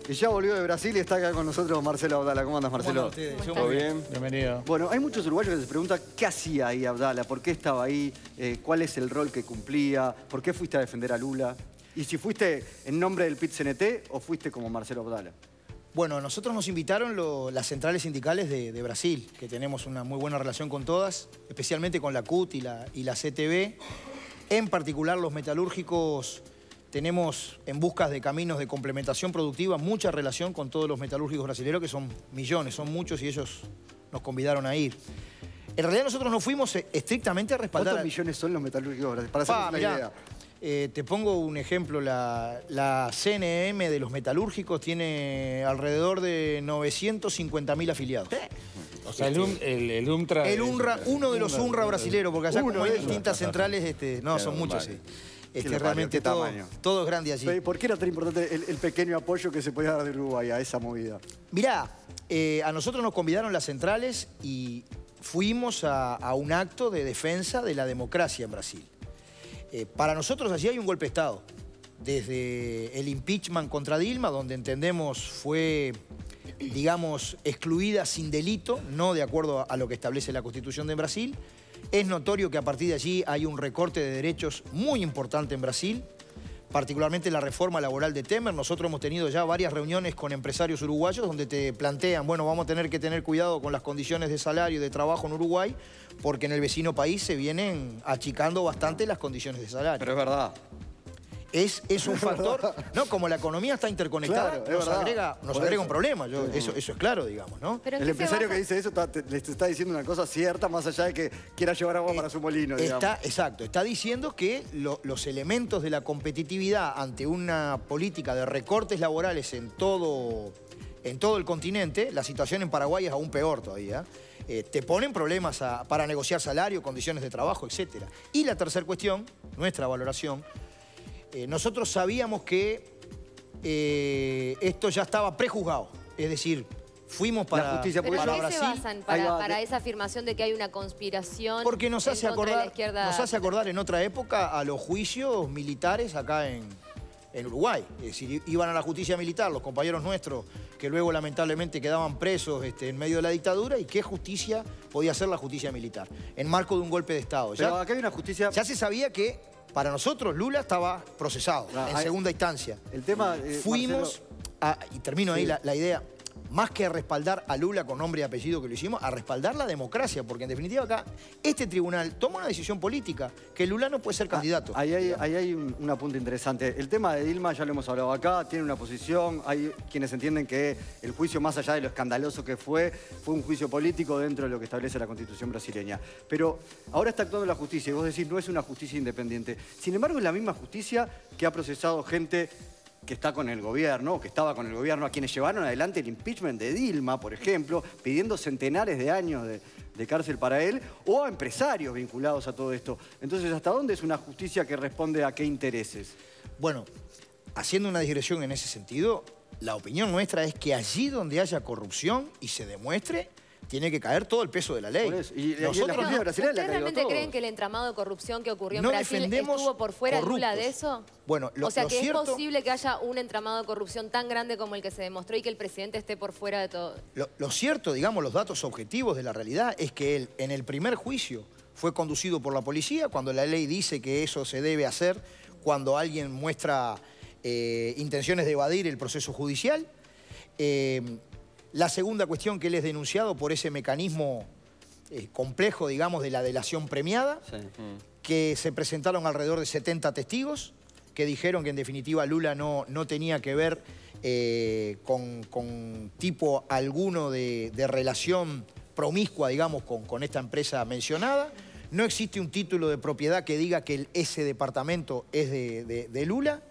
Y ya volvió de Brasil y está acá con nosotros Marcelo Abdala. ¿Cómo andas, Marcelo? ¿Todo bien? Bienvenido. Bueno, hay muchos uruguayos que se preguntan qué hacía ahí Abdala, por qué estaba ahí, cuál es el rol que cumplía, por qué fuiste a defender a Lula. Y si fuiste en nombre del PIT-CNT o fuiste como Marcelo Abdala. Bueno, a nosotros nos invitaron las centrales sindicales de Brasil, que tenemos una muy buena relación con todas, especialmente con la CUT y la CTB. En particular, los metalúrgicos tenemos, en busca de caminos de complementación productiva, mucha relación con todos los metalúrgicos brasileños, que son millones, son muchos, y ellos nos convidaron a ir. En realidad nosotros no fuimos estrictamente a respaldar... ¿Cuántos millones son los metalúrgicos brasileños? Para hacernos una idea. Te pongo un ejemplo, la CNM de los metalúrgicos tiene alrededor de 950.000 afiliados. O sea, el UNRWA... El UNRWA, uno de los UNRWA brasileros, porque allá como hay distintas centrales, no, son muchos, sí. Realmente todo es grande allí. ¿Por qué era tan importante el pequeño apoyo que se podía dar de Uruguay a esa movida? Mirá, a nosotros nos convidaron las centrales y fuimos a un acto de defensa de la democracia en Brasil. Para nosotros allí hay un golpe de Estado. Desde el impeachment contra Dilma, donde entendemos fue, digamos, excluida sin delito, no de acuerdo a lo que establece la Constitución de Brasil. Es notorio que a partir de allí hay un recorte de derechos muy importante en Brasil, particularmente la reforma laboral de Temer. Nosotros hemos tenido ya varias reuniones con empresarios uruguayos donde te plantean, bueno, vamos a tener que tener cuidado con las condiciones de salario y de trabajo en Uruguay, porque en el vecino país se vienen achicando bastante las condiciones de salario. Pero es verdad. Es un factor, ¿no? Como la economía está interconectada, claro, nos agrega un problema, eso es claro, digamos, ¿no? El empresario que dice eso le está diciendo una cosa cierta, más allá de que quiera llevar agua para su molino, digamos. Exacto, está diciendo que los elementos de la competitividad ante una política de recortes laborales en todo el continente, la situación en Paraguay es aún peor todavía. Te ponen problemas para negociar salario, condiciones de trabajo, etc. Y la tercera cuestión, nuestra valoración, nosotros sabíamos que esto ya estaba prejuzgado, es decir, fuimos para justicia. ¿Pero para en qué Brasil. se basan para esa afirmación de que hay una conspiración? Porque nos hace en contra de la acordar, izquierda? en otra época a los juicios militares acá en Uruguay. Es decir, iban a la justicia militar los compañeros nuestros que luego lamentablemente quedaban presos en medio de la dictadura, y qué justicia podía hacer la justicia militar en marco de un golpe de Estado. Pero acá hay una justicia... Ya se sabía que para nosotros Lula estaba procesado en segunda instancia. El tema... Fuimos, y termino ahí la idea, más que a respaldar a Lula con nombre y apellido que lo hicimos, a respaldar la democracia, porque en definitiva acá este tribunal toma una decisión política, que Lula no puede ser candidato. Ahí hay un apunte interesante. El tema de Dilma, ya lo hemos hablado acá, tiene una posición, hay quienes entienden que el juicio, más allá de lo escandaloso que fue un juicio político dentro de lo que establece la Constitución brasileña. Pero ahora está actuando la justicia, y vos decís, no es una justicia independiente. Sin embargo, es la misma justicia que ha procesado gente que está con el gobierno, o que estaba con el gobierno, a quienes llevaron adelante el impeachment de Dilma, por ejemplo, pidiendo centenares de años de cárcel para él, o a empresarios vinculados a todo esto. Entonces, ¿hasta dónde es una justicia que responde a qué intereses? Bueno, haciendo una digresión en ese sentido, la opinión nuestra es que allí donde haya corrupción y se demuestre, tiene que caer todo el peso de la ley. ¿Ustedes realmente creen que el entramado de corrupción que ocurrió en Brasil estuvo por fuera de Lula de eso? Bueno, o sea, que es posible que haya un entramado de corrupción tan grande como el que se demostró y que el presidente esté por fuera de todo. Lo cierto, digamos, los datos objetivos de la realidad es que él, en el primer juicio, fue conducido por la policía, cuando la ley dice que eso se debe hacer, cuando alguien muestra intenciones de evadir el proceso judicial. La segunda cuestión, que él es denunciado por ese mecanismo complejo, digamos, de la delación premiada, que se presentaron alrededor de 70 testigos, que dijeron que en definitiva Lula no tenía que ver con tipo alguno de relación promiscua, digamos, con esta empresa mencionada. No existe un título de propiedad que diga que ese departamento es de Lula.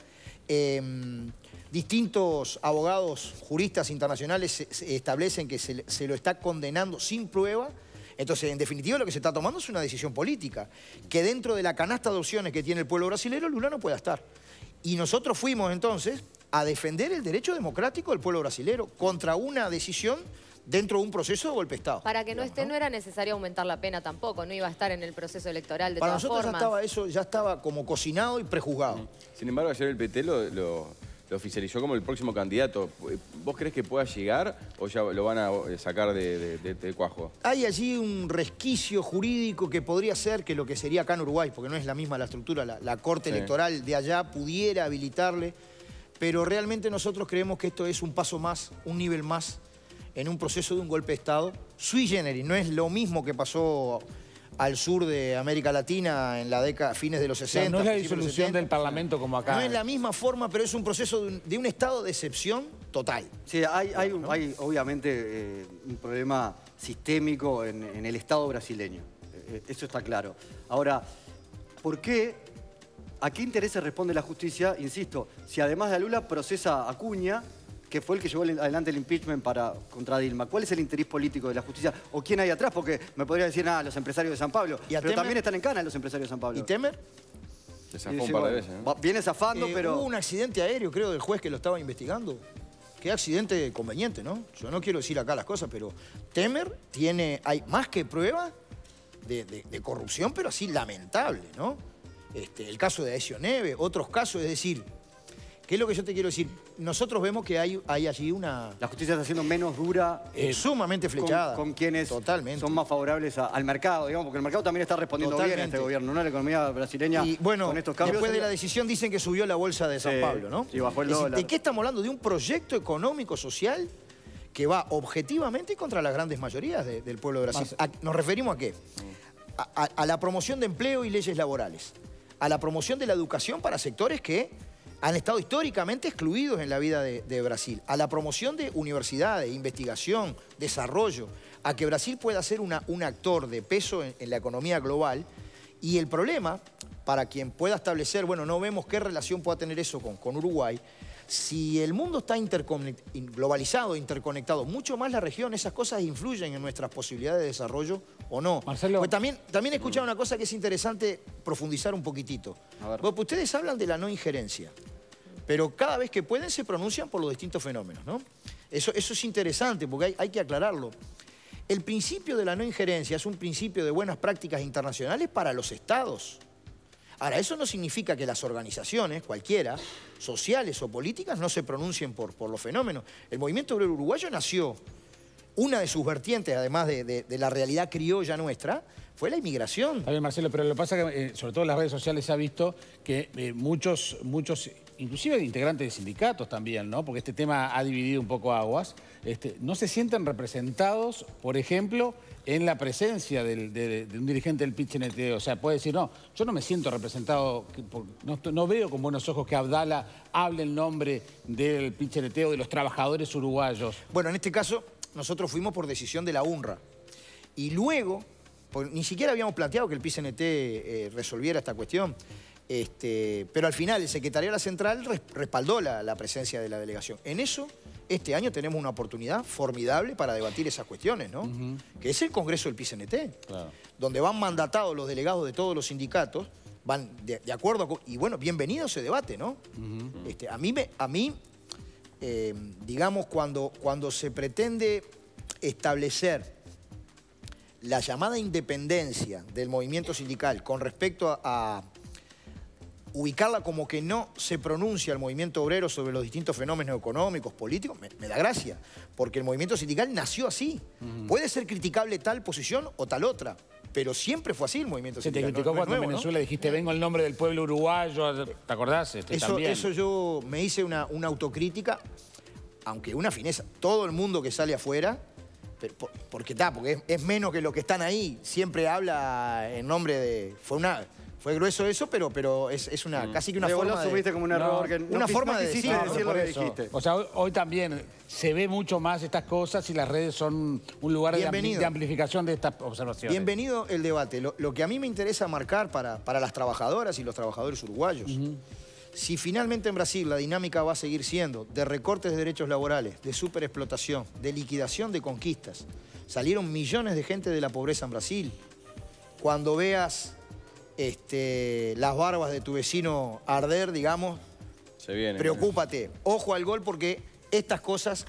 Distintos abogados, juristas internacionales establecen que se lo está condenando sin prueba. Entonces, en definitiva, lo que se está tomando es una decisión política, que dentro de la canasta de opciones que tiene el pueblo brasileño, Lula no puede estar. Y nosotros fuimos, entonces, a defender el derecho democrático del pueblo brasileño contra una decisión dentro de un proceso de golpe de Estado. Para que no esté, no era necesario aumentar la pena tampoco, no iba a estar en el proceso electoral de todas formas. Para nosotros ya estaba como cocinado y prejuzgado. Sin embargo, ayer el PT lo lo oficializó como el próximo candidato. ¿Vos crees que pueda llegar o ya lo van a sacar de cuajo? Hay allí un resquicio jurídico que podría ser que lo que sería acá en Uruguay, porque no es la misma la estructura, la Corte Electoral de allá pudiera habilitarle, pero realmente nosotros creemos que esto es un paso más, un nivel más en un proceso de un golpe de Estado sui generis. No es lo mismo que pasó al sur de América Latina en la década, fines de los 60. No es la disolución del Parlamento como acá. No es la misma forma, pero es un proceso de un estado de excepción total. Sí, hay obviamente un problema sistémico en el Estado brasileño. Eso está claro. Ahora, ¿por qué? ¿A qué intereses responde la justicia? Insisto, si además de Lula procesa a Acuña, que fue el que llevó adelante el impeachment contra Dilma. ¿Cuál es el interés político de la justicia? ¿O quién hay atrás? Porque me podría decir, los empresarios de San Pablo. Pero también están en cana los empresarios de San Pablo. ¿Y Temer? Se zafó un par de veces, ¿no? Viene zafando, pero... Hubo un accidente aéreo, creo, del juez que lo estaba investigando. Qué accidente conveniente, ¿no? Yo no quiero decir acá las cosas, pero Temer hay más que pruebas de corrupción, pero así lamentable, ¿no? El caso de Aécio Neves, otros casos, es decir... ¿Qué es lo que yo te quiero decir? Nosotros vemos que hay allí una... La justicia está siendo menos dura... sumamente flechada. Con quienes totalmente son más favorables al mercado, digamos, porque el mercado también está respondiendo bien a este gobierno, ¿no? La economía brasileña y bueno, con estos cambios... después de la decisión dicen que subió la bolsa de San Pablo, ¿no? Sí, bajó el dólar. ¿De qué estamos hablando? De un proyecto económico, social, que va objetivamente contra las grandes mayorías del pueblo de Brasil. ¿Nos referimos a qué? A la promoción de empleo y leyes laborales. A la promoción de la educación para sectores que han estado históricamente excluidos en la vida de Brasil, a la promoción de universidades, investigación, desarrollo, a que Brasil pueda ser un actor de peso en la economía global. Y el problema, para quien pueda establecer, bueno, no vemos qué relación pueda tener eso con Uruguay, si el mundo está globalizado, interconectado, mucho más la región, esas cosas influyen en nuestras posibilidades de desarrollo o no. Marcelo. Pues también he escuchado una cosa que es interesante profundizar un poquitito. Porque ustedes hablan de la no injerencia, pero cada vez que pueden se pronuncian por los distintos fenómenos, ¿no? Eso es interesante porque hay que aclararlo. El principio de la no injerencia es un principio de buenas prácticas internacionales para los estados. Ahora, eso no significa que las organizaciones, cualquiera, sociales o políticas, no se pronuncien por los fenómenos. El movimiento obrero uruguayo nació, una de sus vertientes, además de la realidad criolla nuestra, fue la inmigración. Está bien, Marcelo, pero lo que pasa es que, sobre todo en las redes sociales, se ha visto que muchos, inclusive integrantes de sindicatos también, ¿no? Porque este tema ha dividido un poco aguas, no se sienten representados, por ejemplo, en la presencia de un dirigente del PIT-CNT. O sea, puede decir, no, yo no me siento representado, no veo con buenos ojos que Abdala hable en nombre del PIT-CNT o de los trabajadores uruguayos. Bueno, en este caso, nosotros fuimos por decisión de la UNRWA. Y luego, ni siquiera habíamos planteado que el PIT-CNT resolviera esta cuestión. Pero al final el Secretariado Central respaldó la presencia de la delegación. En eso, este año tenemos una oportunidad formidable para debatir esas cuestiones, ¿no? Que es el Congreso del PIT-CNT, claro, donde van mandatados los delegados de todos los sindicatos, van de acuerdo y bueno, bienvenido ese debate, ¿no? A mí digamos, cuando se pretende establecer la llamada independencia del movimiento sindical con respecto a ubicarla como que no se pronuncia el movimiento obrero sobre los distintos fenómenos económicos, políticos, me da gracia, porque el movimiento sindical nació así. Puede ser criticable tal posición o tal otra, pero siempre fue así el movimiento sindical. Se te criticó cuando en Venezuela dijiste, vengo en nombre del pueblo uruguayo, ¿te acordás? Eso yo me hice una autocrítica, aunque una fineza. Todo el mundo que sale afuera, porque es menos que los que están ahí, siempre habla en nombre de... Fue grueso eso, pero es una casi que una forma vos lo subiste como un error. Una forma de decir lo que dijiste. O sea, hoy también se ve mucho más estas cosas y las redes son un lugar de amplificación de estas observaciones. Bienvenido el debate. Lo que a mí me interesa marcar para las trabajadoras y los trabajadores uruguayos, si finalmente en Brasil la dinámica va a seguir siendo de recortes de derechos laborales, de superexplotación, de liquidación de conquistas, salieron millones de gente de la pobreza en Brasil. Cuando veas las barbas de tu vecino arder, digamos, preocúpate. Ojo al gol porque estas cosas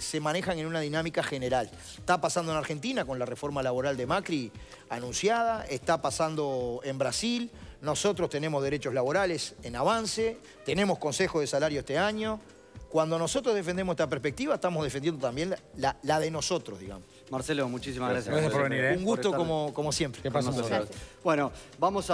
se manejan en una dinámica general. Está pasando en Argentina con la reforma laboral de Macri anunciada, está pasando en Brasil, Nosotros tenemos derechos laborales en avance, tenemos consejo de salario este año. Cuando nosotros defendemos esta perspectiva, estamos defendiendo también la de nosotros, digamos. Marcelo, muchísimas gracias. Gracias por venir, ¿eh? Un gusto como siempre. ¿Qué pasa? Bueno, vamos a...